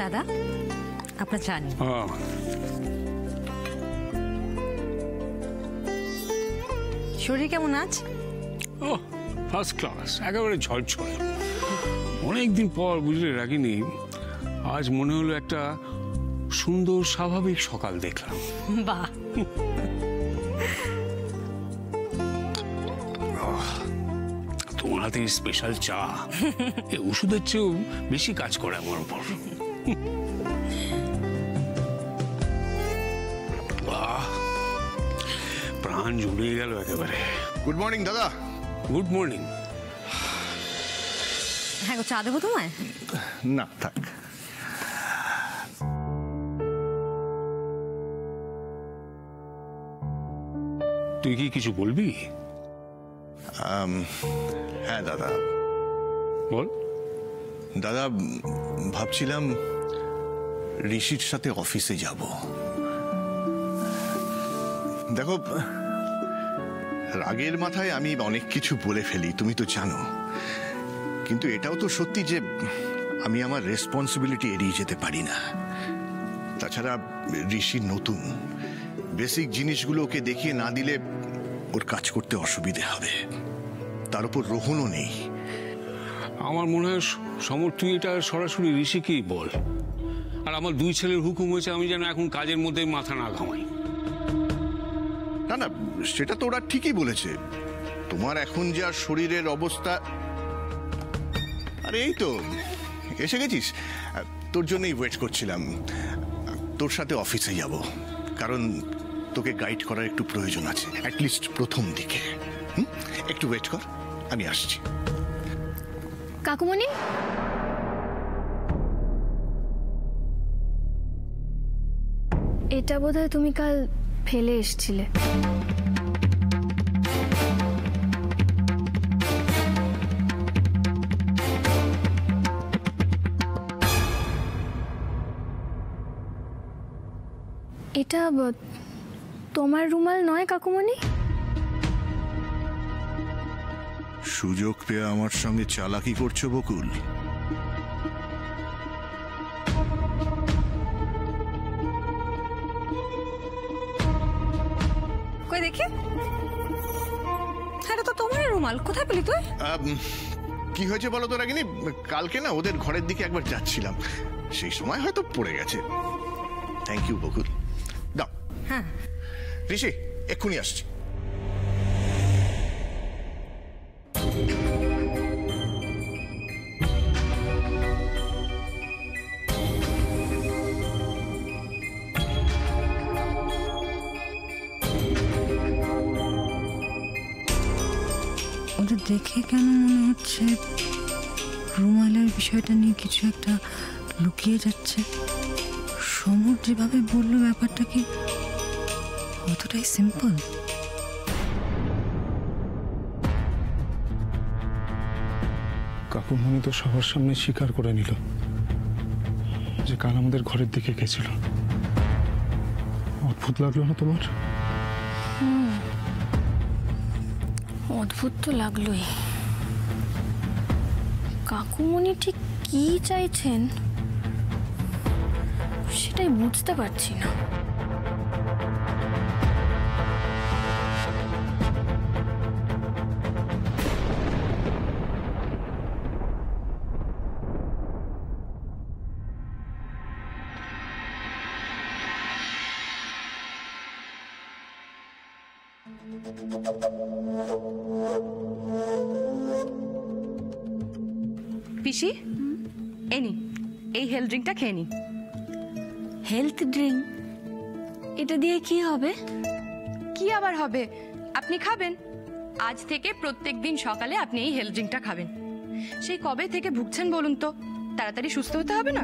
দাদা আপনার চা নিন। শরীর কেমন আজ? ও ফার্স্ট ক্লাস, একেবারে ঝরঝরে। অনেকদিন পর বুঝলে রাখিনি, আজ মনে হলো একটা সুন্দর স্বাভাবিক সকাল দেখলাম। বাহ, তোমার হাতে স্পেশাল চা ওষুধের চেয়েও বেশি কাজ করে আমার উপর। প্রাণ জুড়িয়ে গেল একেবারে। গুড মর্নিং দাদা। Good morning. হ্যাঁ গো, চা দেবো তোমায়? না থাক। তুই কি কিছু বলবি? হ্যাঁ দাদা। বল। দাদা ভাবছিলাম ঋষির সাথে অফিসে যাব। দেখো, রাগের মাথায় আমি অনেক কিছু বলে ফেলি, তুমি তো জানো। কিন্তু এটাও তো সত্যি যে আমি আমার রেসপন্সিবিলিটি এড়িয়ে যেতে পারি না। তাছাড়া ঋষি নতুন, বেসিক জিনিসগুলো ওকে দেখিয়ে না দিলে ওর কাজ করতে অসুবিধে হবে। তার উপর রোহনও নেই। আমার মনে হয় সমর, তুই এটা সরাসরি ঋষিকেই বল। আর আমার দুই ছেলের হুকুম হয়েছে আমি যেন এখন কাজের মধ্যে মাথা না ঘামাই। না না, সেটা তো ওরা ঠিকই বলেছে। তোমার এখন যা শরীরের অবস্থা। আরে এই তো এসে গেছিস, তোর জন্যই ওয়েট করছিলাম। তোর সাথে অফিসে যাব, কারণ তোকে গাইড করার একটু প্রয়োজন আছে, অ্যাটলিস্ট প্রথম দিকে। একটু ওয়েট কর, আমি আসছি। কাকুমণি, এটা বোধহয় তুমি কাল ফেলে এসেছিলে। এটা তোমার রুমাল নয় কাকুমণি? সুযোগ পেয়ে আমার সঙ্গে চালাকি করছো বকুল? কই দেখি। এটা তো তোমার রুমাল, কোথায় পেলি তুই? কি হয়েছে বলো তো রাগিনী? কালকে না ওদের ঘরের দিকে একবার যাচ্ছিলাম, সেই সময় হয়তো পড়ে গেছে। থ্যাংক ইউ বকুল, দাও। হ্যাঁ ঋষি, এক্ষুনি আসছি। ওটা দেখে কেন মনে হচ্ছে রুমালের বিষয়টা নিয়ে কিছু একটা লুকিয়ে যাচ্ছে। সমর যেভাবে বললো ব্যাপারটা কি অতটাই সিম্পল? কাকুমণি তো সবার সামনে স্বীকার করে নিল যে কাল আমাদের ঘরের দিকে গেছিল। অদ্ভুত লাগলো না তোমার? অদ্ভুত তো লাগলোই। কাকুমণি ঠিক কি চাইছেন সেটাই বুঝতে পারছি না। পিসি, এনি এই হেলথ ড্রিঙ্কটা খেয়ে নিন। Health drink? এটা দিয়ে কি হবে? কি আবার হবে, আপনি খাবেন। আজ থেকে প্রত্যেক দিন সকালে আপনি এই হেলথ ড্রিঙ্কটা খাবেন। সেই কবে থেকে ভুগছেন বলুন তো? তাড়াতাড়ি সুস্থ হতে হবে না?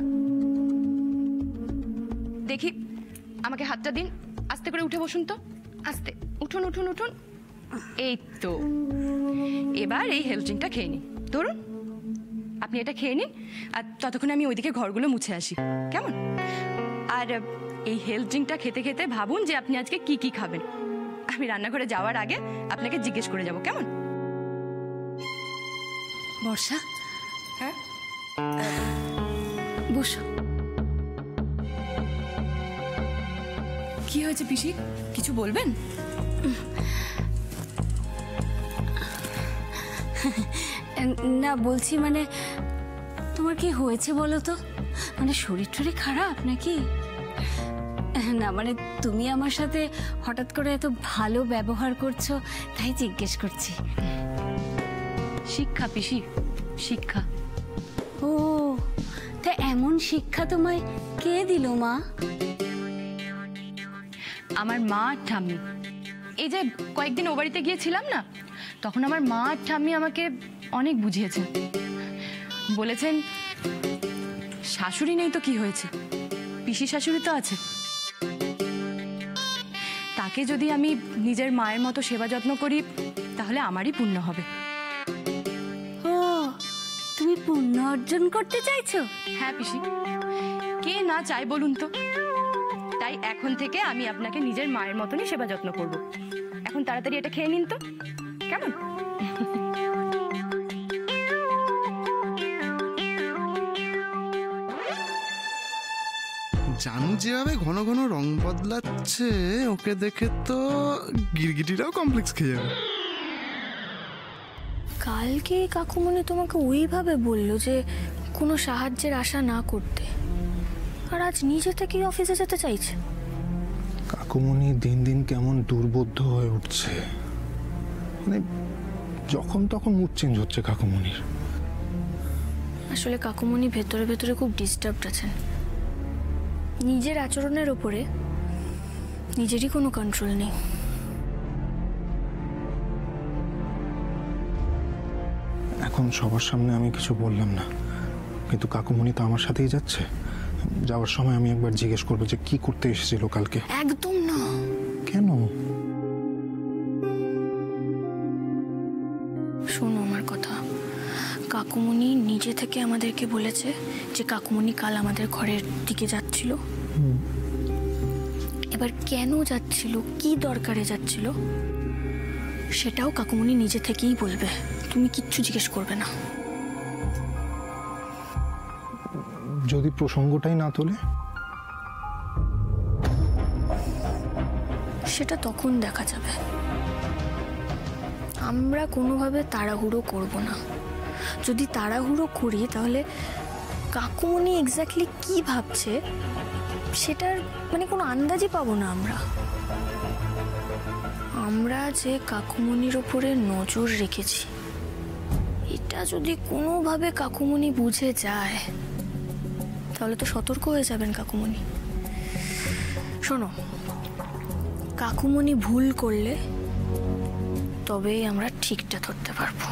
দেখি, আমাকে হাতটা দিন। আস্তে করে উঠে বসুন তো, আস্তে উঠুন উঠুন উঠুন। এই তো, এবার এই হেলথ ড্রিঙ্কটা খেয়ে নিন। ধরুন, আপনি এটা খেয়ে নিন, আর ততক্ষণে আমি ওইদিকে ঘরগুলো মুছে আসি, কেমন? আর এই হেলথ ড্রিঙ্কটা খেতে খেতে ভাবুন যে আপনি আজকে কি কি খাবেন। আমি রান্নাঘরে যাওয়ার আগে আপনাকে জিজ্ঞেস করে যাব, কেমন? বর্ষা, হ্যাঁ বসো। কি হয়েছে পিসি, কিছু বলবেন? না বলছি মানে তোমার কি হয়েছে বলো তো, মানে শরীর টরীর খারাপ নাকি? না মানে তুমি আমার সাথে হঠাৎ করে এত ভালো ব্যবহার করছো তাই জিজ্ঞেস করছি। শিক্ষা পিসি, শিক্ষা। ও তা এমন শিক্ষা তোমায় কে দিল মা? আমার মা আর ঠাম্মি। এই যে কয়েকদিন ও বাড়িতে গিয়েছিলাম না, তখন আমার মা আর ঠাম্মি আমাকে অনেক বুঝিয়েছেন। বলেছেন শাশুড়ি নেই তো কি হয়েছে, পিসি শাশুড়ি তো আছে। তাকে যদি আমি নিজের মায়ের মতো সেবা যত্ন করি তাহলে আমারই পুণ্য হবে। ও তুমি পুণ্য অর্জন করতে চাইছো? হ্যাঁ পিসি, কে না চাই বলুন তো। তাই এখন থেকে আমি আপনাকে নিজের মায়ের মতনই সেবা যত্ন করব। এখন তাড়াতাড়ি এটা খেয়ে নিন তো, কেমন? জানু যেভাবে ঘন ঘন রং বদলাচ্ছে ওকে দেখে তো গিরগিটিরাও কমপ্লেক্স খেয়ে যাবে। কালকে কাকুমণি তোমাকে ওইভাবে বললো যে কোনো সাহায্যের আশা না করতে, আর আজ নিজে থেকেই অফিসে যেতে চাইছে। কাকুমণি দিন দিন কেমন দুর্বোধ্য হয়ে উঠছে, মানে যখন তখন মুড চেঞ্জ হচ্ছে কাকুমণির। আসলে কাকুমণি ভেতরে ভেতরে খুব ডিস্টার্বড আছেন। নিজের আচরণের ওপরে নিজেরই কোনো কন্ট্রোল নেই। এখন সবার সামনে আমি কিছু বললাম না, কিন্তু কাকুমণি তো আমার সাথেই যাচ্ছে। যাওয়ার সময় আমি একবার জিজ্ঞেস করবো যে কি করতে এসেছিল কালকে। একদম না। কেন? শোনো আমার কথা, কাকুমণি নিজে থেকে আমাদেরকে বলেছে যে কাকুমণি কাল আমাদের ঘরের দিকে যাচ্ছিল। এবার কেন যাচ্ছিল, কি দরকারে যাচ্ছিল সেটাও কাকুমণি নিজে থেকেই বলবে, তুমি কিচ্ছু জিজ্ঞেস করবে না। যদি প্রসঙ্গটাই না তোলে? সেটা তখন দেখা যাবে। আমরা কোনোভাবে তাড়াহুড়ো করব না। যদি তাড়াহুড়ো করি তাহলে কাকুমণি এক্স্যাক্টলি কি ভাবছে সেটার মানে কোনো আন্দাজই পাবো না আমরা। আমরা যে কাকুমণির ওপরে নজর রেখেছি এটা যদি কোনোভাবে কাকুমণি বুঝে যায় তাহলে তো সতর্ক হয়ে যাবেন কাকুমণি। শোনো, কাকুমণি ভুল করলে তবেই আমরা ঠিকটা ধরতে পারবো।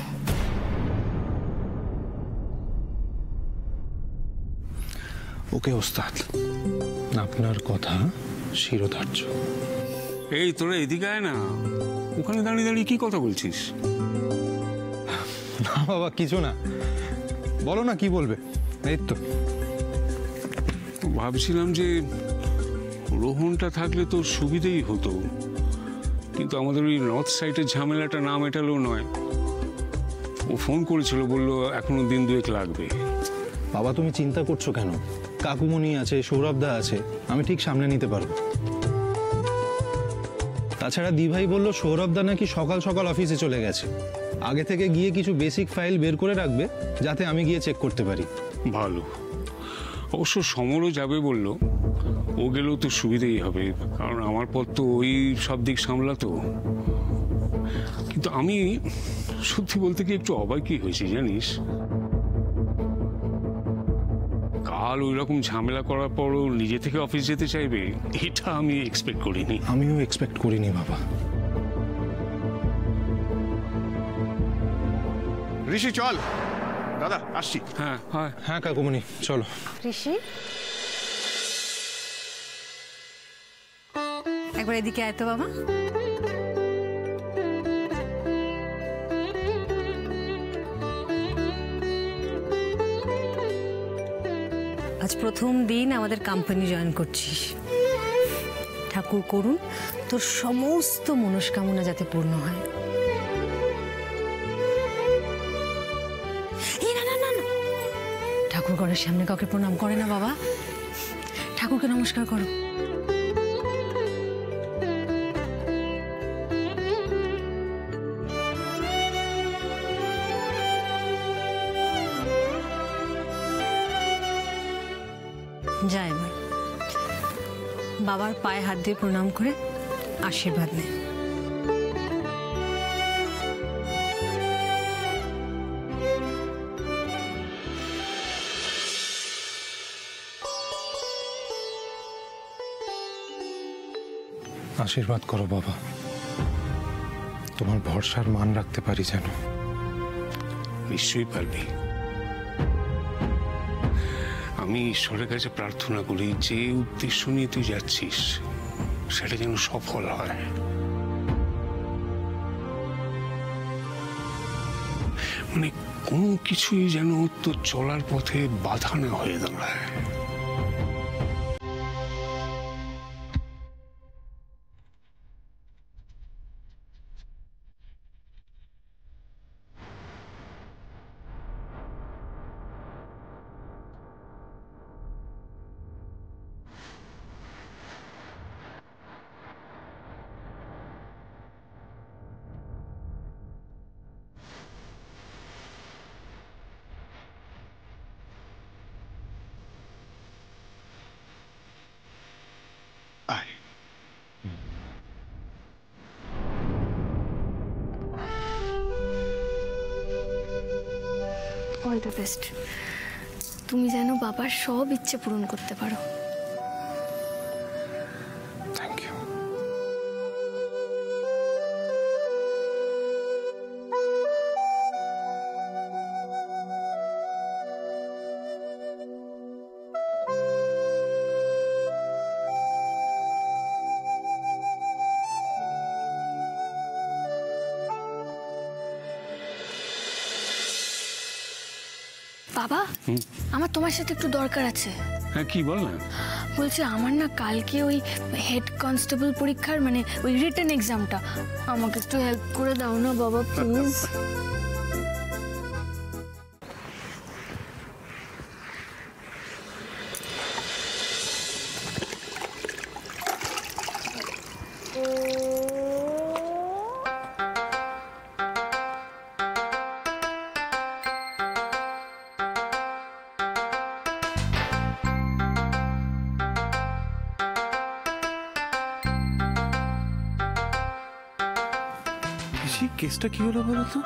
ওকে ওস্তাদ, আপনার কথা শিরোধার্য। এই তোরা এদিকে আয় না, ওখানে দাঁড়িয়ে দাঁড়িয়ে কি কথা বলছিস? না বাবা কিছু না, বলো না কি বলবে। এই তো ভাবছিলাম যে রোহনটা থাকলে তো সুবিধেই হতো, কিন্তু আমাদের ওই নর্থ সাইডের ঝামেলাটা না মেটালেও নয়। ও ফোন করেছিল, বললো এখনো দিন দুয়েক লাগবে। বাবা তুমি চিন্তা করছো কেন? কাকুমণি আছে, সৌরভদা আছে, আমি ঠিক সামনে নিতে পারবো। তাছাড়া দিভাই বলল সৌরভদা নাকি সকাল সকাল অফিসে চলে গেছে, আগে থেকে গিয়ে কিছু বেসিক ফাইল বের করে রাখবে যাতে আমি গিয়ে চেক করতে পারি। ভালো, অবশ্য সমরও যাবে বললো, ও গেলেও তো সুবিধেই হবে, কারণ আমার পর তো ওই সব দিক সামলাতো। কিন্তু আমি সত্যি বলতে কি একটু অবাকই হয়েছি জানিস। কাল ওই রকম ঝামেলা করার পরও নিজে থেকে অফিস যেতে চাইবে, এটা আমি এক্সপেক্ট করিনি। আমিও এক্সপেক্ট করিনি বাবা। ঋষি চল, দাদা আসছি। হ্যাঁ হ্যাঁ হ্যাঁ কাকুমণি চলো। ঋষি একবার এদিকে আয় তো বাবা। আজ প্রথম দিন আমাদের কোম্পানি জয়েন করছিস। ঠাকুর করুন তোর সমস্ত মনস্কামনা যাতে পূর্ণ হয়। এই না না না না, ঠাকুর ঘরের সামনে কাউকে প্রণাম করে না বাবা, ঠাকুরকে নমস্কার করো। যা এবার বাবার পায়ে হাত দিয়ে প্রণাম করে আশীর্বাদ নে। আশীর্বাদ করো বাবা, তোমার ভরসার মান রাখতে পারি যেন। নিশ্চয়ই পারবি। আমি ঈশ্বরের কাছে প্রার্থনা করি যে উদ্দেশ্য নিয়ে তুই যাচ্ছিস সেটা যেন সফল হয়। মানে কোনো কিছুই যেন তোর চলার পথে বাধা না হয়ে দাঁড়ায়। আয়। All the best. তুমি যেন বাবার সব ইচ্ছে পূরণ করতে পারো। Thank you. বাবা, আমার তোমার সাথে একটু দরকার আছে। হ্যাঁ, কি বল না। বলছি আমার না কালকে ওই হেড কনস্টেবল পরীক্ষার মানে ওই রিটেন এক্সামটা, আমাকে একটু হেল্প করে দাও না বাবা প্লিজ। কেসটা কি হলো বলো তো?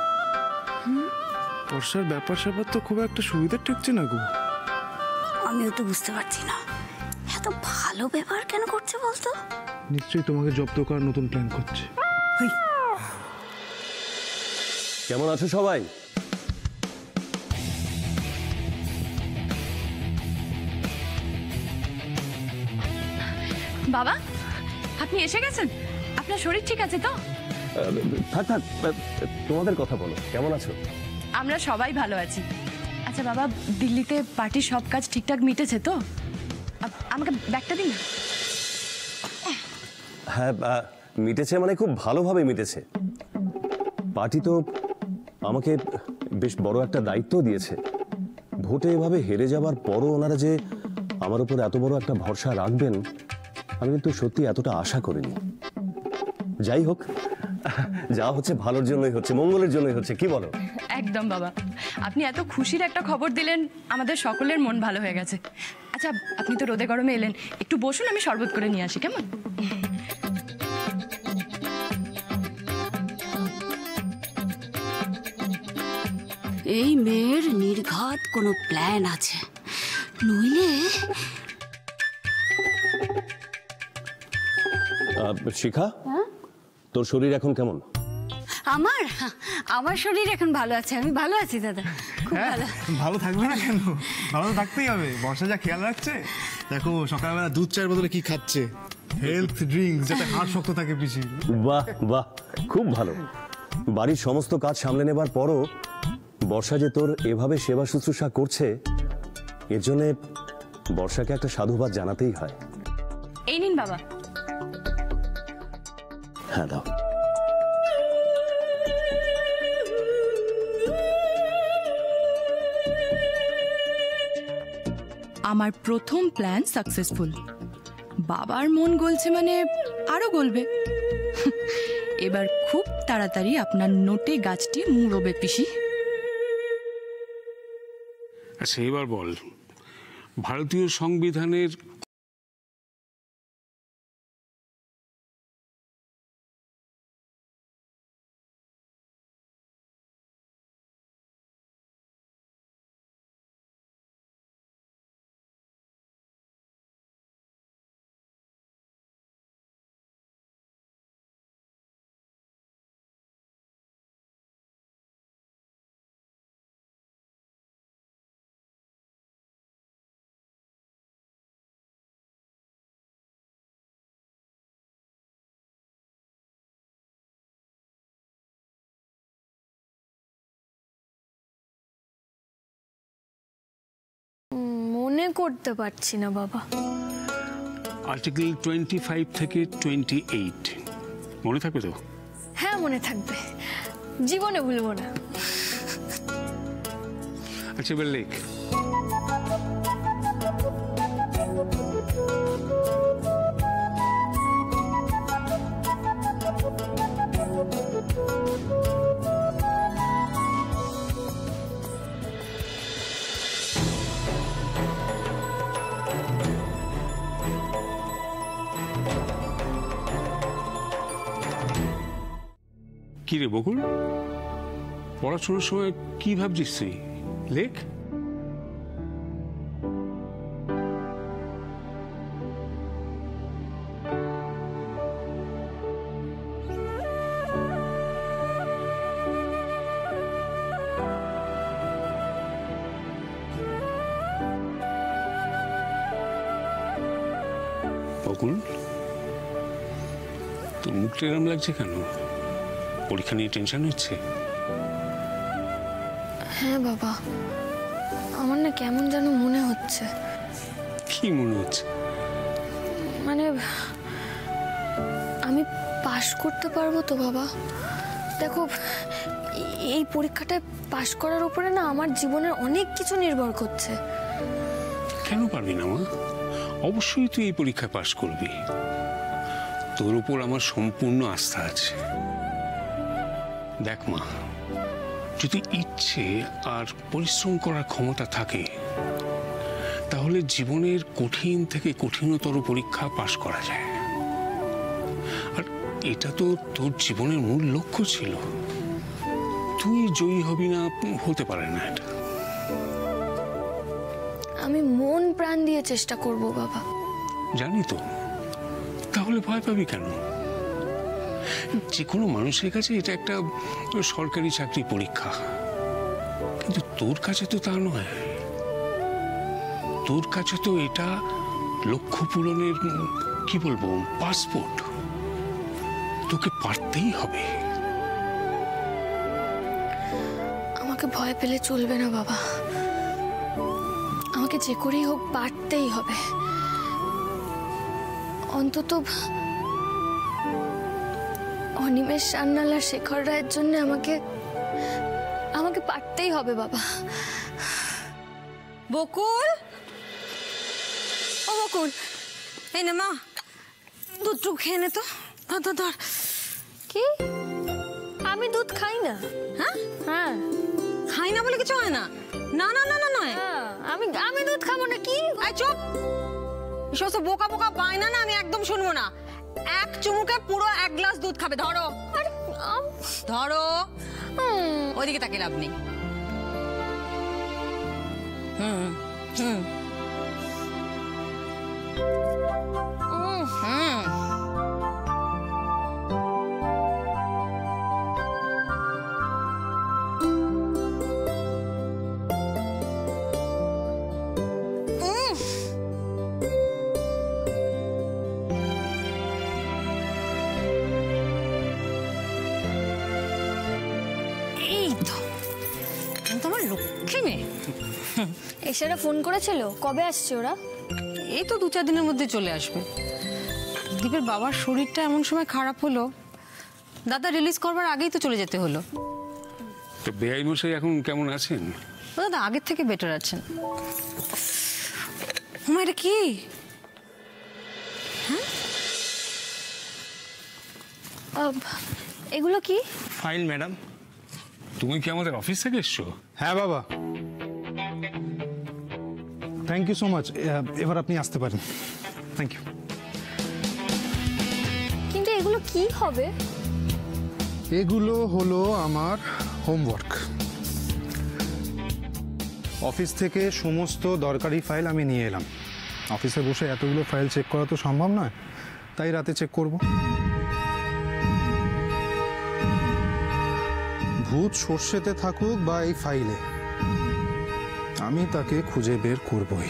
বর্ষার ব্যাপার স্যাপার তো খুব একটা সুবিধা ঠেকছে না গো। আমিও তো বুঝতে পারছি না এত ভালো ব্যবহার কেন করছে বলতো। নিশ্চয়ই তোমাকে জব্দ করার নতুন প্ল্যান করছে। কেমন আছো সবাই? বাবা, আপনি এসে গেছেন? আপনার শরীর ঠিক আছে তো? থাক থাক, তোমাদের কথা বলো, কেমন আছো? আমরা সবাই ভালো আছি। আচ্ছা বাবা, দিল্লিতে পার্টির সব কাজ ঠিকঠাক মিটেছে তো? আমাকে ব্যাগটা দিন না। হ্যাঁ, মিটেছে মানে খুব ভালোভাবে মিটেছে। পার্টি তো আমাকে বেশ বড় একটা দায়িত্ব দিয়েছে। ভোটে এভাবে হেরে যাবার পরও ওনারা যে আমার উপর এত বড় একটা ভরসা রাখবেন আমি কিন্তু সত্যি এতটা আশা করিনি। যাই হোক, যা হচ্ছে ভালোর জন্যই হচ্ছে, মঙ্গলের জন্যই হচ্ছে, কি বলো? একদম বাবা, আপনি এত খুশির একটা খবর দিলেন, আমাদের সকলের মন ভালো হয়ে গেছে। আচ্ছা, আপনি তো রোদে গরমে এলেন, একটু বসুন, আমি শরবত করে নিয়ে আসি, কেমন? এই মেয়ের নির্ঘাত কোনো প্ল্যান আছে, নইলে শিখা, তোর শরীর এখন কেমন? আমার শরীর এখন ভালো আছে, আমি ভালো আছি দাদা, খুব ভালো। ভালো থাকবে না কেন? ভালো তো থাকতেই হবে। বর্ষা যা খেয়াল রাখছে, দেখো সকালবেলা দুধ চায়ের বদলে কি খাচ্ছে, হেলথ ড্রিঙ্কস, যাতে হাড় শক্ত থাকে পিছিয়ে। বাহ বাহ, খুব ভালো। বাড়ির সমস্ত কাজ সামলে নেবার পরও বর্ষা যে তোর এভাবে সেবা শুশ্রূষা করছে, এর জন্য বর্ষাকে একটা সাধুবাদ জানাতেই হয়। এই নিন বাবা। হ্যাঁ, দাও। আমার প্রথম প্ল্যান সাকসেসফুল। বাবার মন গলছে মানে আরো গলবে। এবার খুব তাড়াতাড়ি আপনার নোটে গাছটি মুড়বে পিসি। আচ্ছা, এবার বল, ভারতীয় সংবিধানের মনে করতে পারছি না বাবা। আর্টিকেল 25 থেকে 28 মনে থাকবে তো? হ্যাঁ মনে থাকবে, জীবনে ভুলবো না। আচ্ছা এবার লেখ। কি রে বকুল, পড়াশোনার সময় কি ভাবছিস তুই? লেখ। বকুল, তোর মুখটা এরম লাগছে কেন? পরীক্ষা নিয়ে টেনশন হচ্ছে? হ্যাঁ বাবা, আমার না কেমন যেন মনে হচ্ছে। কি মনে হচ্ছে? মানে আমি পাশ করতে পারবো তো বাবা? দেখো, এই পরীক্ষাটায় পাশ করার উপরে না আমার জীবনের অনেক কিছু নির্ভর করছে। কেন পারবি না মা? অবশ্যই তুই এই পরীক্ষায় পাশ করবি। তোর উপর আমার সম্পূর্ণ আস্থা আছে। দেখ মা, যদি ইচ্ছে আর পরিশ্রম করার ক্ষমতা থাকে তাহলে জীবনের কঠিন থেকে কঠিনতর পরীক্ষা পাশ করা যায়। আর এটা তো তোর জীবনের মূল লক্ষ্য ছিল। তুই জয়ী হবি না হতে পারে না এটা। আমি মন প্রাণ দিয়ে চেষ্টা করব বাবা। জানি তো, তাহলে ভয় পাবি কেন? যে কোনো মানুষের কাছে এটা একটা সরকারি চাকরি পরীক্ষা, কিন্তু তোর কাছে তো তা নয়। তোর কাছে তো এটা লক্ষ্য পূরণের কি বলবো পাসপোর্ট। তোকে পারতেই হবে। আমাকে ভয় পেলে চলবে না বাবা, আমাকে যে করেই হোক পারতেই হবে। অন্তত অনিমেষ সান্যাল আর শেখর রায়ের জন্য আমাকে পারতেই হবে বাবা। বকুল, ও বকুল, এই না মা, দুধটুকু খেয়ে নে তো। ধর। কি? আমি দুধ খাই না। হ্যাঁ হ্যাঁ, খাই না বলে কিছু হয় না। না না না না নয়, আমি দুধ খাবো না। কি? চুপ। এসব বোকা বোকা বায়না না আমি একদম শুনবো না। এক চুমুকে পুরো 1 গ্লাস দুধ খাবে। ধরো ধরো, ওইদিকে তাকিয়ে লাভ নেই। হুম হুম হুম। এসারা ফোন করেছিল? কবে আসছে ওরা? এই তো 2-4 দিনের মধ্যে চলে আসবে। দীপের বাবার শরীরটা এমন সময় খারাপ হলো, দাদা রিলিজ করবার আগেই তো চলে যেতে হলো। তো বেআই মশাই এখন কেমন আছেন? দাদা আগের থেকে বেটার আছেন। এটা কি? এগুলো কি? File madam. তুমি কি আমাদের অফিস থেকে এসছো? হ্যাঁ বাবা। Thank you so much. এবার আপনি আসতে পারেন। Thank you. কিন্তু এগুলো কি হবে? এগুলো হলো আমার হোমওয়ার্ক। অফিস থেকে সমস্ত দরকারি ফাইল আমি নিয়ে এলাম। অফিসে বসে এতগুলো ফাইল চেক করা তো সম্ভব নয়, তাই রাতে চেক করব। ভূত সর্ষেতে থাকুক বা এই ফাইলে, আমি তাকে খুঁজে বের করবই।